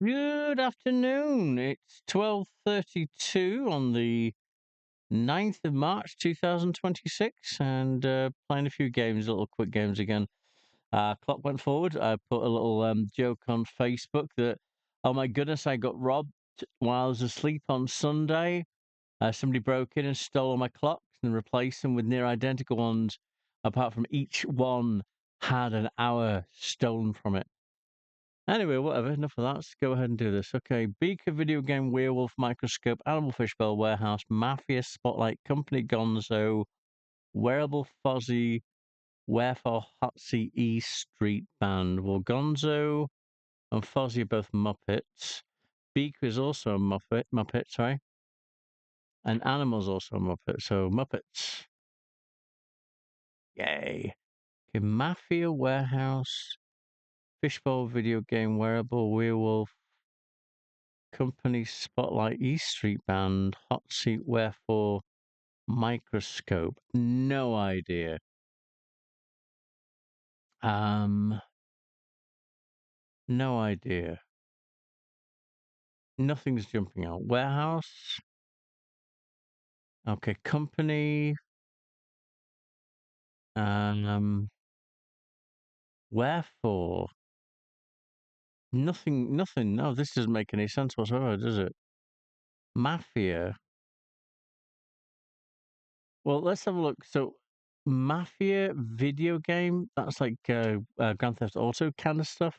Good afternoon. It's 12:32 on the 9th of March 2026 and playing a few games, little quick games again. Clock went forward. I put a little joke on Facebook that, oh my goodness, I got robbed while I was asleep on Sunday. Somebody broke in and stole all my clocks and replaced them with near identical ones, apart from each one had an hour stolen from it. Anyway, whatever, enough of that. Let's go ahead and do this. Okay, Beaker, video game, werewolf, microscope, animal fishbowl, warehouse, mafia, spotlight, company, gonzo, wearable, fuzzy, wherefore, hot seat, E Street band. Well, gonzo and fuzzy are both Muppets. Beaker is also a Muppet, sorry. And animal's also a Muppet, so Muppets. Yay. Okay, mafia, warehouse, fishbowl, video game, wearable, werewolf, company, spotlight, E Street band, hot seat, wherefore, microscope. No idea. No idea. Nothing's jumping out. Warehouse. Okay, company. Wherefore. Nothing. No, this doesn't make any sense whatsoever, does it? Mafia. Well, let's have a look. So, Mafia video game. That's like Grand Theft Auto kind of stuff.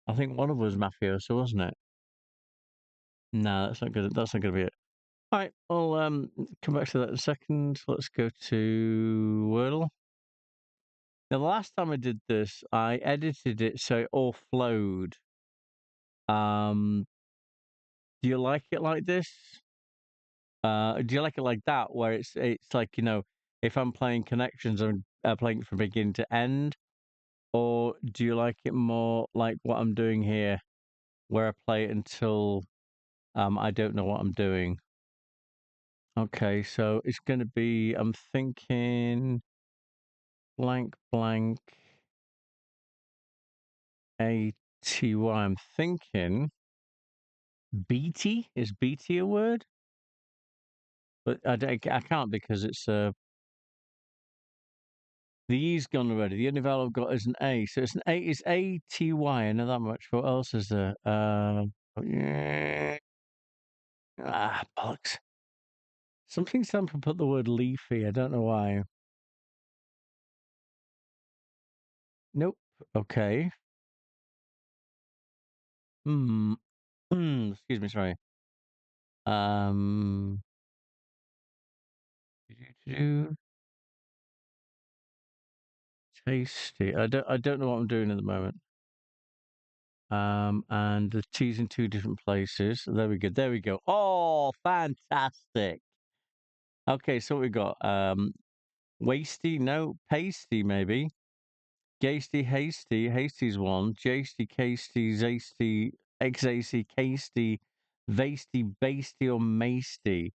I think one of us was Mafioso, wasn't it? No, that's not good. That's not going to be it. All right, I'll come back to that in a second. Let's go to Wordle. Now, the last time I did this, I edited it so it all flowed. Do you like it like this? Do you like it like that, where it's like, if I'm playing connections, I'm playing it from beginning to end, or do you like it more like what I'm doing here, where I play it until I don't know what I'm doing? Okay, so it's going to be, I'm thinking blank, blank, ATY. I'm thinking BT. Is BT a word? But I can't because it's the E's gone already. The only vowel I've got is an A. So it's an A. It's ATY. I know that much. What else is there? Bollocks. Something some put the word leafy. I don't know why. Nope. Okay. Excuse me. Sorry. Um. Tasty. I don't know what I'm doing at the moment. And the T's in two different places. There we go. There we go. Oh, fantastic. Okay, so what we got? Wasty, no, pasty maybe. Gasty, hasty, hasty's one. Jasty, casty, zasty, exacy, casty, vasty, basty, or masty.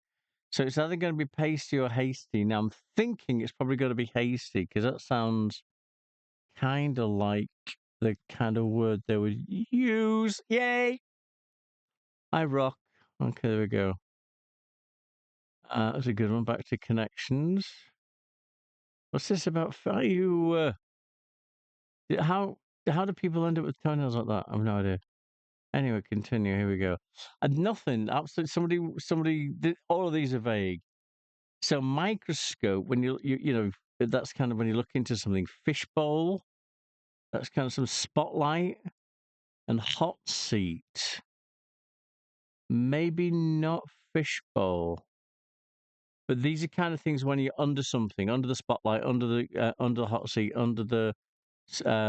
So it's either going to be pasty or hasty. Now I'm thinking it's probably going to be hasty because that sounds kind of like the kind of word they would use. Yay! I rock. Okay, there we go. That's a good one. Back to connections. What's this about? Are you? How do people end up with toenails like that? I have no idea. Anyway, continue. Here we go. Nothing. Absolutely. Somebody. All of these are vague. So microscope. When that's kind of when you look into something. Fishbowl. That's kind of some spotlight and hot seat. Maybe not fishbowl. But these are kind of things when you're under something, under the spotlight, under the hot seat, under the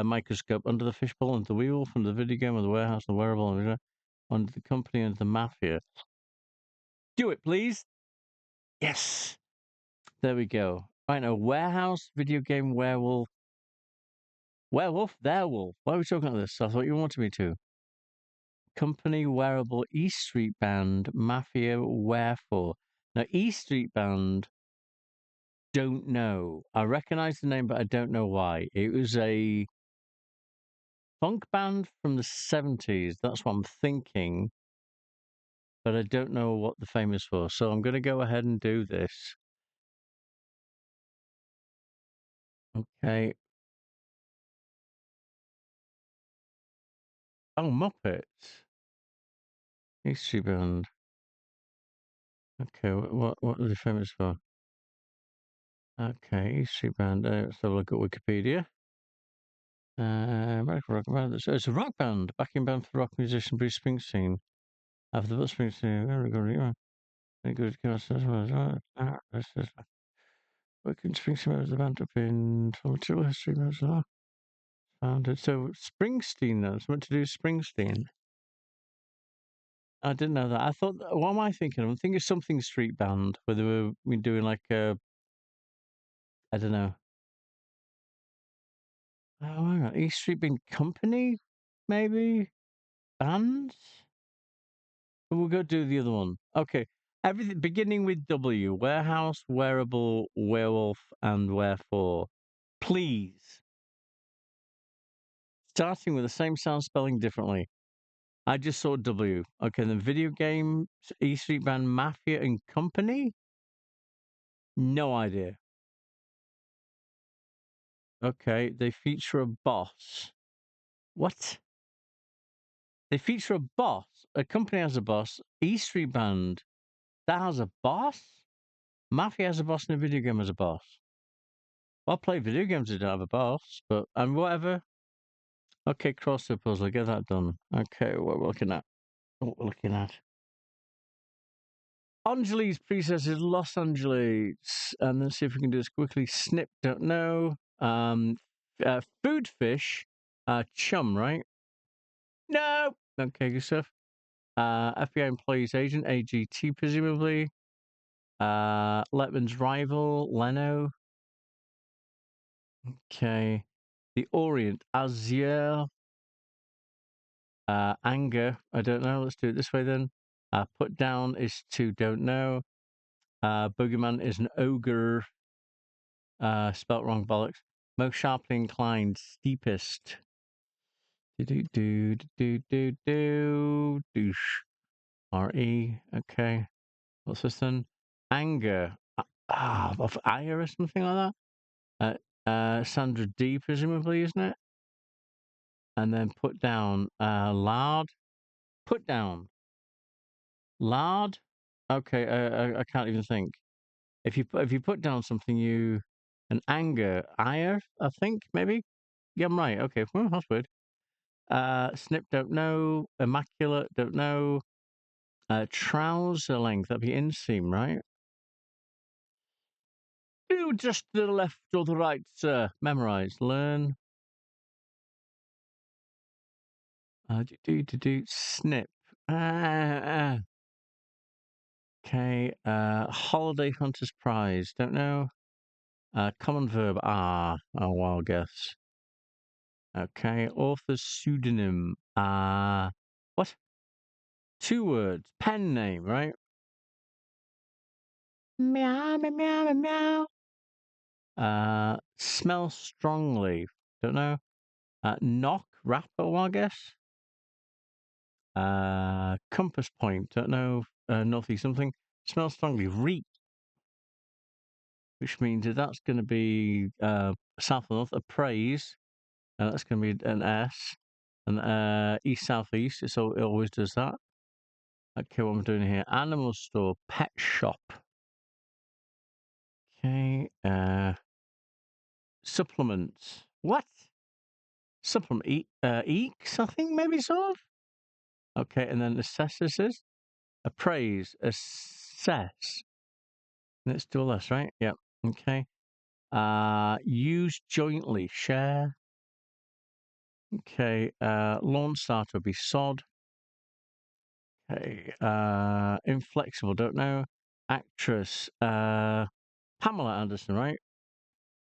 microscope, under the fishbowl, under the wheel, from the video game, or the warehouse, the wearable, under the company, under the mafia. Do it, please. Yes. There we go. Right now, warehouse, video game, werewolf. Werewolf, werewolf. Why are we talking about this? I thought you wanted me to. Company, wearable, E Street band, mafia, wherefore. Now, E Street band, don't know. I recognize the name, but I don't know why. It was a Funk band from the 70s. That's what I'm thinking. But I don't know what they're famous for. So I'm going to go ahead and do this. Okay. Oh, Muppets. History band. Okay, what are they famous for? Okay, history band. Let's have a look at Wikipedia. American rock band. So it's a rock band, backing band for rock musician Bruce Springsteen. After the Springsteen, very good. Very good. Working Springsteen was the band up in material history. Founded. So Springsteen, though, something to do with Springsteen. I didn't know that. I thought, what am I thinking? I'm thinking something street band, where they were doing like a, I don't know. Oh, hang on. East Street Band Company, maybe? Bands? We'll go do the other one. Okay. Everything beginning with W. Warehouse, wearable, werewolf, and wherefore. Please. Starting with the same sound, spelling differently. I just saw W. Okay, then video game, E Street Band, Mafia and Company? No idea. Okay, they feature a boss. What? They feature a boss. A company has a boss. E Street Band, that has a boss? Mafia has a boss and a video game has a boss. Well, I play video games that don't have a boss, but and whatever. Okay, crossword puzzle, get that done. Okay, what we're looking at. What we're looking at. Angeles Princess is Los Angeles. And let's see if we can do this quickly. Snip, don't know. Food fish, chum, right? No. Okay, good stuff. FBI employees agent, AGT presumably. Letman's rival, Leno. Okay. The Orient, Azure. Anger, I don't know. Let's do it this way then. Put down is to don't know. Boogeyman is an ogre. Spelt wrong, bollocks. Most sharply inclined, steepest. Douche. R-E. Okay. What's this then? Anger. Of ire or something like that. Sandra D, presumably, isn't it? And then put down, lard. Put down. Lard? Okay, I can't even think. If you put down something, an anger, ire, I think maybe. Yeah, I'm right. Okay, well, that's weird. Snip, don't know. Immaculate, don't know. Trouser length, that'd be inseam, right? Do just the left or the right, sir. Memorize, learn. Snip. Okay. Holiday Hunter's Prize, don't know. Common verb, a wild guess. Okay, author's pseudonym. What? 2 words. Pen name, right? Meow, meow, meow, meow. Smell strongly. Don't know. Knock, rapper, I guess. Compass point. Don't know. Northeast something. Smell strongly. Reek, which means that that's going to be south or north. Appraise. That's going to be an S. And east, southeast. So it always does that. Okay, what I'm doing here. Animal store, pet shop. Okay. Supplements. What? Supplement. Eeks, I think, maybe sort of. Okay, and then assesses. Appraise. Assess. Let's do all this, right? Yep. Okay. Use jointly. Share. Okay. Launch starter would be sod. Okay. Inflexible, don't know. Actress. Pamela Anderson, right?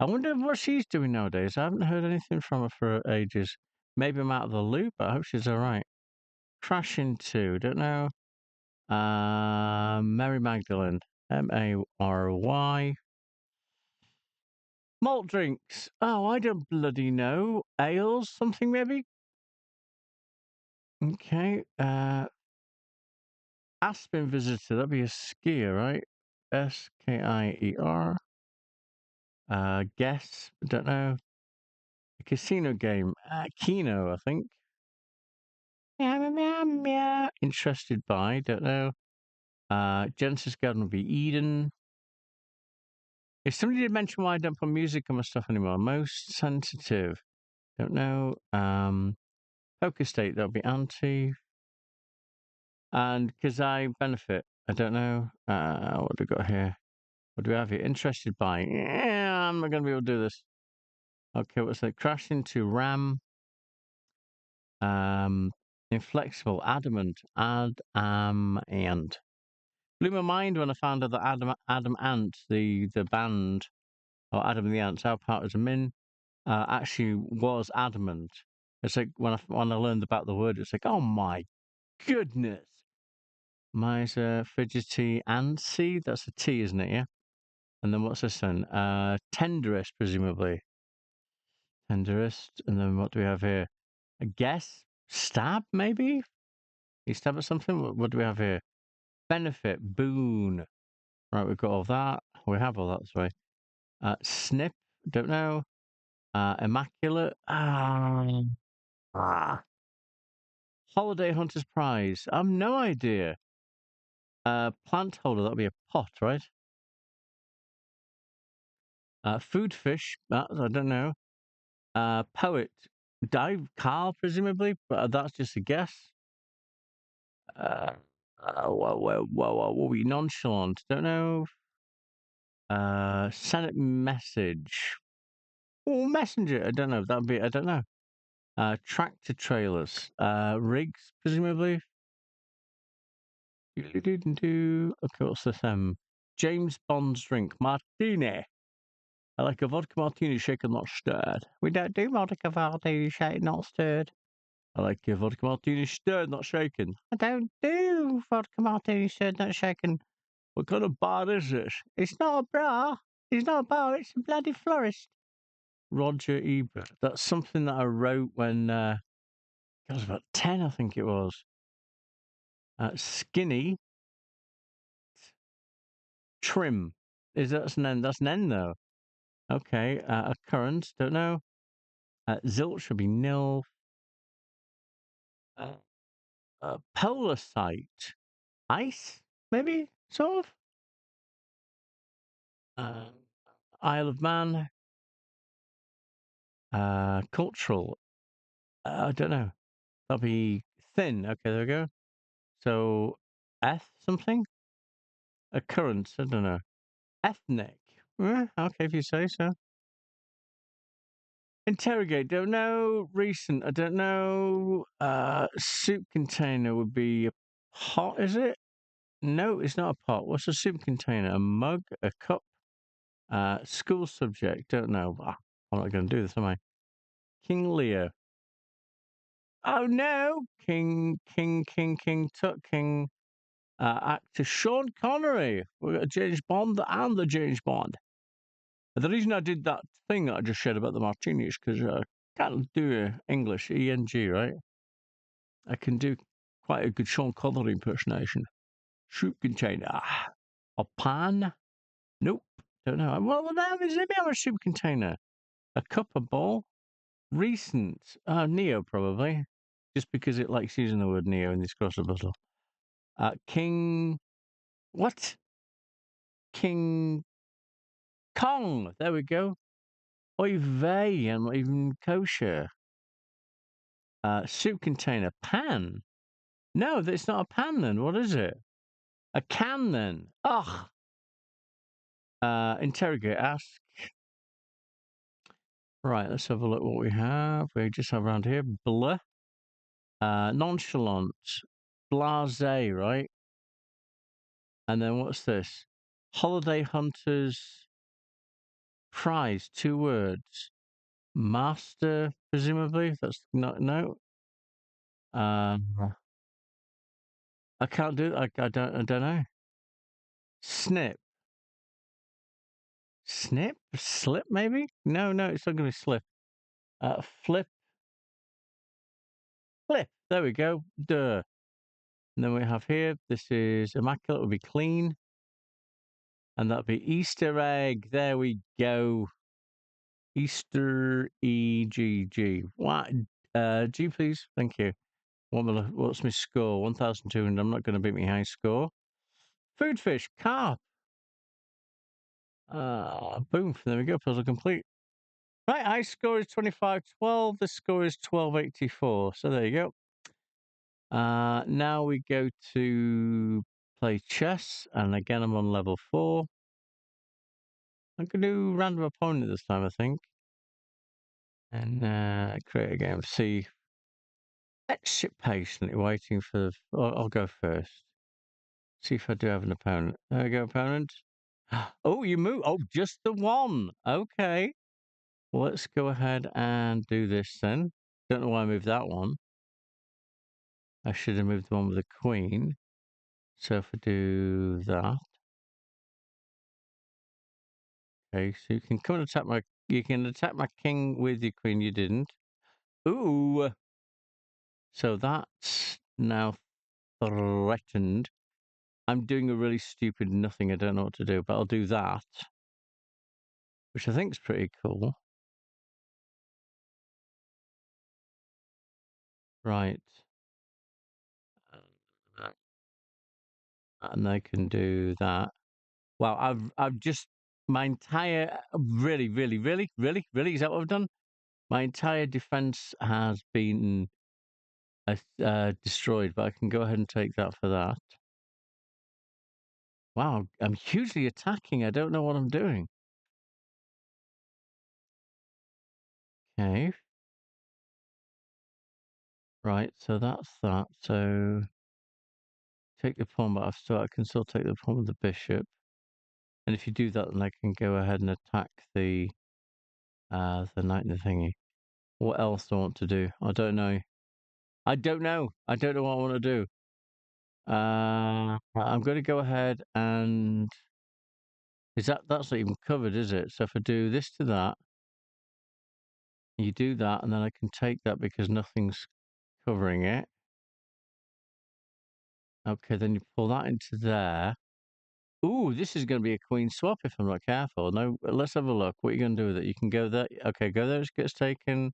I wonder what she's doing nowadays. I haven't heard anything from her for ages. Maybe I'm out of the loop, but I hope she's all right. Crash into, don't know. Mary Magdalene, Mary. Malt drinks. Oh, I don't bloody know. Ales, something maybe. Okay. Aspen visitor. That'd be a skier, right? Skier. Guess. Don't know. A casino game. Keno, I think. Meow, meow, meow, meow. Interested by. Don't know. Genesis Garden would be Eden. If somebody did mention why I don't put music on my stuff anymore, most sensitive. Don't know. Poker State, that'll be anti. And because I benefit, I don't know. What do we got here? What do we have here? Interested by. Yeah, I'm not going to be able to do this. Okay, what's that? Crash into RAM. Inflexible, adamant, and. Blew my mind when I found out that Adam Ant, the band, or Adam and the Ants, our part as a min, actually was adamant. It's like when I learned about the word, it's like, oh my goodness. Miser, fidgety, antsy. That's a T, isn't it? Yeah. And then what's this then? Tenderest, presumably. Tenderest. And then what do we have here? A guess? Stab, maybe? You stab at something? What do we have here? Benefit, boon. Right, we've got all that. We have all that this way. Snip, don't know. Immaculate. Holiday Hunter's Prize. No idea. Plant holder, that'll be a pot, right? Food fish, that I don't know. Poet, dive Carl, presumably, but that's just a guess. Whoa, we nonchalant, don't know. Senate message. Oh, messenger, I don't know. That'd be, I don't know. Tractor trailers, rigs, presumably. Okay, what's this? James Bond's drink, martini. I like a vodka martini shaken, not stirred. We don't do vodka martini shaken, not stirred. I like a vodka martini stirred, not shaken. I don't do vodka martini stirred, not shaken. What kind of bar is this? It's not a bar. It's not a bar. It's a bloody florist. Roger Ebert. That's something that I wrote when I was about 10, I think it was. Skinny. Trim. That's Nen? That's Nen, though. Okay. Occurrence. Don't know. Zilch should be nil. Polar site. Ice, maybe? Sort of? Isle of Man. Cultural. I don't know. That'll be thin. Okay, there we go. So, something? Occurrence. I don't know. Ethnic. Okay, if you say so. Interrogate. Don't know. Recent. I don't know. Soup container would be a pot, is it? No, it's not a pot. What's a soup container? A mug? A cup? School subject. Don't know. I'm not going to do this, am I? King Lear. Oh no! King Tut, King. Actor Sean Connery. We got James Bond and the James Bond. The reason I did that thing that I just said about the martini is because I can't do English, ENG, right? I can do quite a good Sean Connery impersonation. Soup container. A pan? Nope. Don't know. Well, that is maybe a soup container. A cup, a bowl. Recent. Neo, probably. Just because it likes using the word Neo in this crossword puzzle. King. What? King Kong. There we go. Oy vey. I'm not even kosher. Soup container. Pan. No, it's not a pan then. What is it? A can then. Ugh. Interrogate. Ask. Right, let's have a look what we have. We just have around here. Blah. Nonchalant. Blasé, right? And then what's this? Holiday Hunters Prize, 2 words. Master, presumably. That's not, no. I can't do it. I don't know. Snip. Snip? Slip, maybe? No, it's not going to be slip. Flip. Flip. There we go. Duh. And then we have here, this is immaculate, would be clean. And that'd be Easter egg. There we go. Easter EGG. What? G, please. Thank you. What's my score? 1,200. I'm not going to beat my high score. Food fish, carp. Boom. There we go. Puzzle complete. Right, high score is 2512. The score is 1284. So there you go. Now we go to play chess, and again I'm on level 4. I'm gonna do random opponent this time, I think, and create a game. See, let's sit patiently waiting for. I'll go first. See if I do have an opponent. There we go, opponent. Oh, you move. Oh, just the one. Okay. Well, let's go ahead and do this then. Don't know why I moved that one. I should have moved the one with the queen. So if I do that. Okay, so you can come and attack my. You can attack my king with your queen. You didn't. Ooh. So that's now threatened. I'm doing a really stupid nothing. I don't know what to do, but I'll do that, which I think is pretty cool. Right. And they can do that. Well, I've just my entire really is that what I've done? My entire defense has been destroyed, but I can go ahead and take that for that. Wow, I'm hugely attacking. I don't know what I'm doing. Okay. Right, so that's that. So take the pawn, but I can still take the pawn with the bishop. And if you do that, then I can go ahead and attack the knight and the thingy. What else do I want to do? I don't know. I don't know. I don't know what I want to do. I'm going to go ahead and that's not even covered, is it? So if I do this to that, you do that, and then I can take that because nothing's covering it. Okay, then you pull that into there. Ooh, this is going to be a queen swap if I'm not careful. No, let's have a look. What are you going to do with it? You can go there. Okay, go there. It gets taken.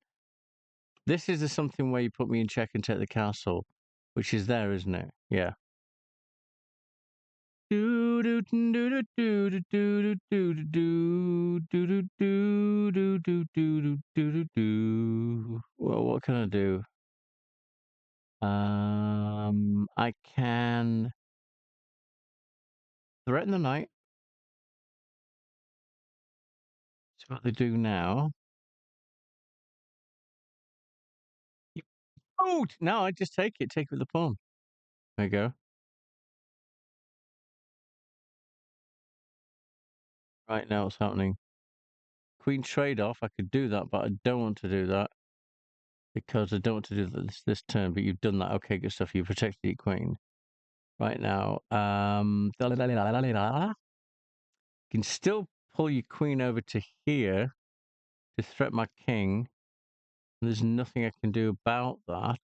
This is something where you put me in check and take the castle, which is there, isn't it? Yeah. Well, what can I do? I can threaten the knight. See what they do now. Oh no! I just take it. Take it with the pawn. There you go. Right now, what's happening? Queen trade off. I could do that, but I don't want to do that because I don't want to do this turn. But you've done that. Okay, good stuff. You protected your queen. Right now, you can still pull your queen over to here to threat my king. There's nothing I can do about that.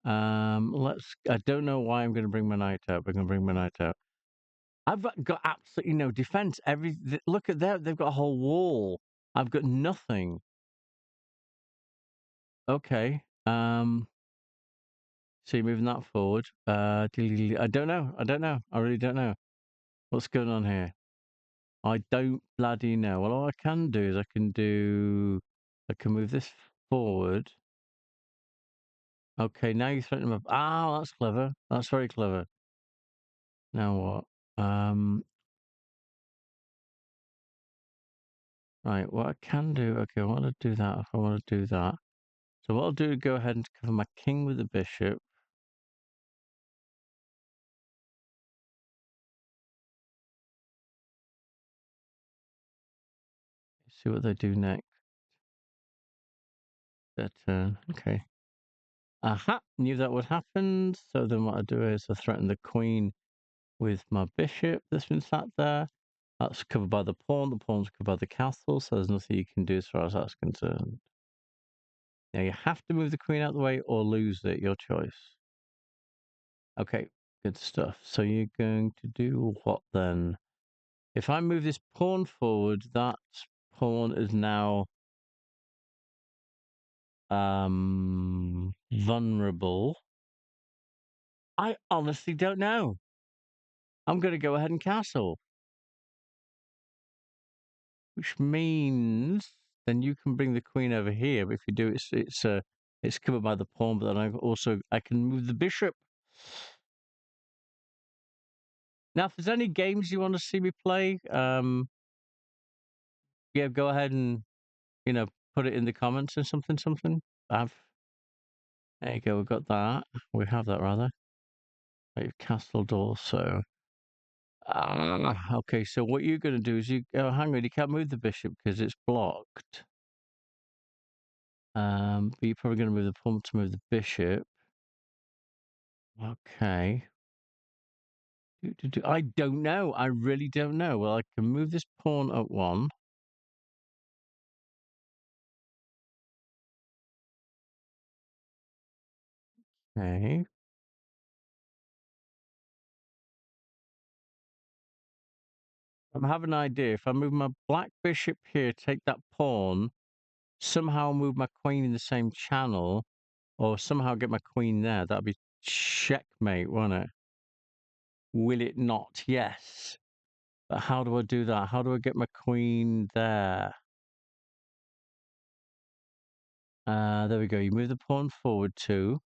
I don't know why I'm going to bring my knight out. We're going to bring my knight out. I've got absolutely no defense. Look at that. They've got a whole wall. I've got nothing. Okay. So you're moving that forward. I don't know. I really don't know. What's going on here? I don't bloody know. Well, all I can do is I can move this forward. Okay, now you threaten them. Ah, that's clever. That's very clever. Now what? Right, what I can do, okay, I want to do that if I want to do that. So what I'll do is go ahead and cover my king with the bishop. See what they do next. Their turn. Okay. Aha! Knew that would happen. So then what I do is I threaten the queen with my bishop that's been sat there. That's covered by the pawn. The pawn's covered by the castle, so there's nothing you can do as far as that's concerned. Now you have to move the queen out of the way or lose it, your choice. Okay, good stuff. So you're going to do what then? If I move this pawn forward, that pawn is now vulnerable. I honestly don't know. I'm going to go ahead and castle, which means then you can bring the queen over here. But if you do, it's covered by the pawn. But then I can move the bishop. Now, if there's any games you want to see me play, yeah, go ahead and put it in the comments or something. There you go. We've got that. We have that rather. We've castled also. Okay. So what you're going to do is hang on. You can't move the bishop because it's blocked. But you're probably going to move the pawn to move the bishop. Okay. I don't know. I really don't know. Well, I can move this pawn up one. Okay. I have an idea. If I move my black bishop here, take that pawn, somehow move my queen in the same channel, or somehow get my queen there, that'd be checkmate, won't it? Will it not? Yes. But how do I do that? How do I get my queen there? There we go. You move the pawn forward too.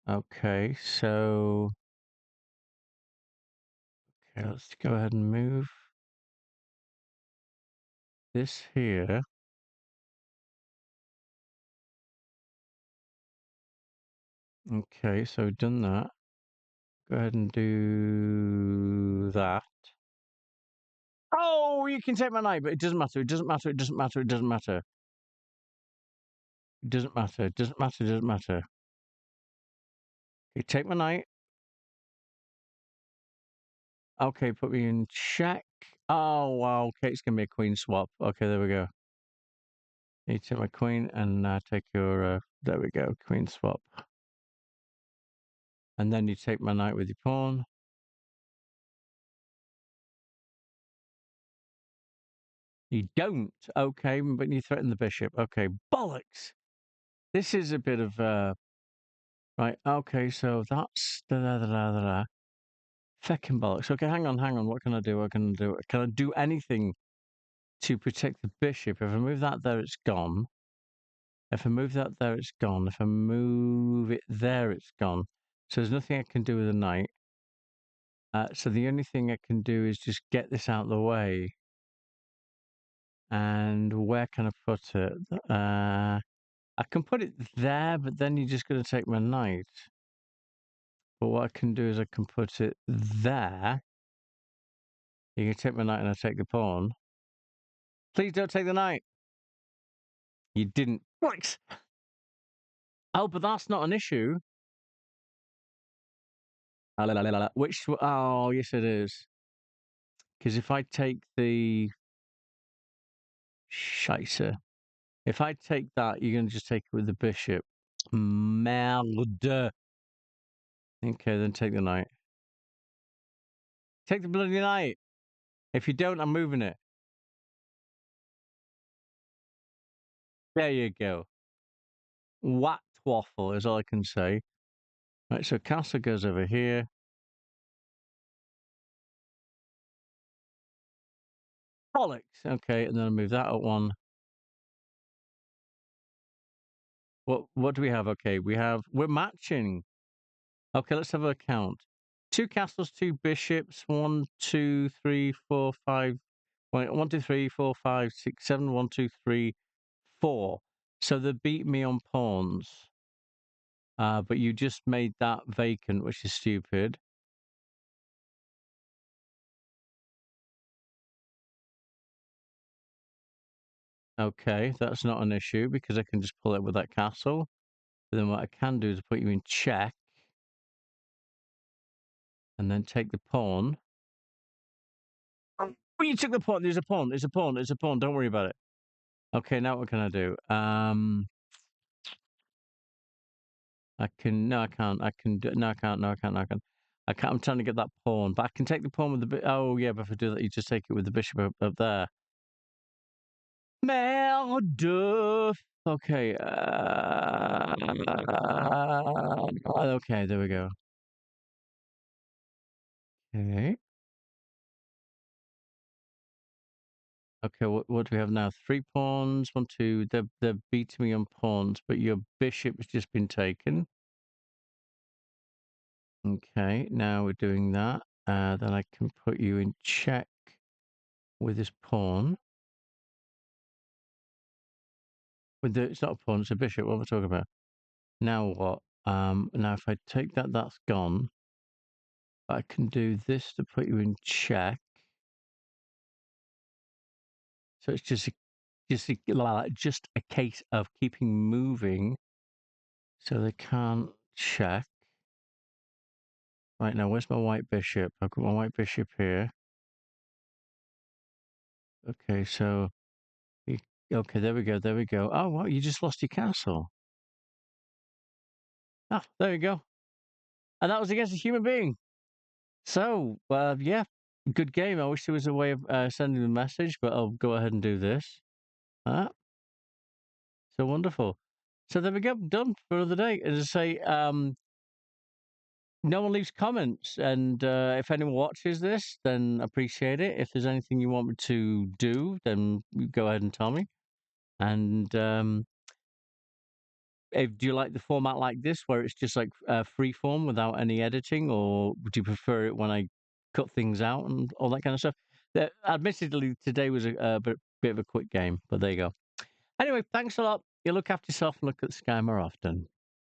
Okay, so... Okay, let's go ahead and move this here. Okay, so we've done that. Go ahead and do that. Oh, you can take my knight, but it doesn't matter. It doesn't matter. It doesn't matter. It doesn't matter. It doesn't matter. It doesn't matter. It doesn't matter. Okay, take my knight. Okay, put me in check. Oh, wow. Okay, it's going to be a queen swap. Okay, there we go. You take my queen and take your... there we go, queen swap. And then you take my knight with your pawn. You don't. Okay, but you threaten the bishop. Okay, bollocks. This is a bit of... right, okay, so that's... Feckin' bollocks. Okay, hang on. What can I do? What can I do? Can I do anything to protect the bishop? If I move that there, it's gone. If I move that there, it's gone. If I move it there, it's gone. So there's nothing I can do with the knight. So the only thing I can do is just get this out of the way. And where can I put it? I can put it there, but then you're just going to take my knight. But what I can do is I can put it there. You can take my knight and I take the pawn. Please don't take the knight. You didn't. What? Oh, but that's not an issue. Which? Oh, yes, it is. Because if I take the... Scheisse. If I take that, you're going to just take it with the bishop. Merde. Okay, then take the knight. Take the bloody knight. If you don't, I'm moving it. There you go. What waffle is all I can say. Right, so castle goes over here. Bollocks. Okay, and then I'll move that up one. What do we have? Okay, we're matching. Okay, let's have a count. 2 castles, 2 bishops, 1, 2, 3, 4, 5. Wait, 1, 2, 3, 4, 5, 6, 7, 1, 2, 3, 4. So they beat me on pawns. But you just made that vacant, which is stupid. Okay, that's not an issue because I can just pull it with that castle. But then what I can do is put you in check. And then take the pawn. Oh, you took the pawn. There's a pawn. There's a pawn. There's a pawn. Don't worry about it. Okay, now what can I do? I can. No, I can't. I can. No, I can't. No, I can't. No, I can't. I can't. I'm trying to get that pawn, but I can take the pawn with the. Oh yeah, but if I do that, you just take it with the bishop up there. Duff. Okay. Okay, there we go. Okay. Okay, what do we have now? 3 pawns. 1, 2. They're beating me on pawns, but your bishop has just been taken. Okay, now we're doing that. Then I can put you in check with this pawn. It's not a pawn, it's a bishop. What am I talking about? Now what? Now if I take that, that's gone. I can do this to put you in check. So it's just a case of keeping moving, so they can't check. Right now, where's my white bishop? I've got my white bishop here. Okay, so okay, there we go, there we go. Oh, well, you just lost your castle. Ah, there you go. And that was against a human being. So, yeah, good game. I wish there was a way of sending the message, but I'll go ahead and do this. Ah, so wonderful. So there we go, done for another day. As I say, no one leaves comments, and if anyone watches this, then appreciate it. If there's anything you want me to do, then go ahead and tell me. And do you like the format like this, where it's just like free form without any editing, or would you prefer it when I cut things out and all that kind of stuff? Admittedly, today was a bit of a quick game, but there you go. Anyway, thanks a lot. You look after yourself and look at the sky more often.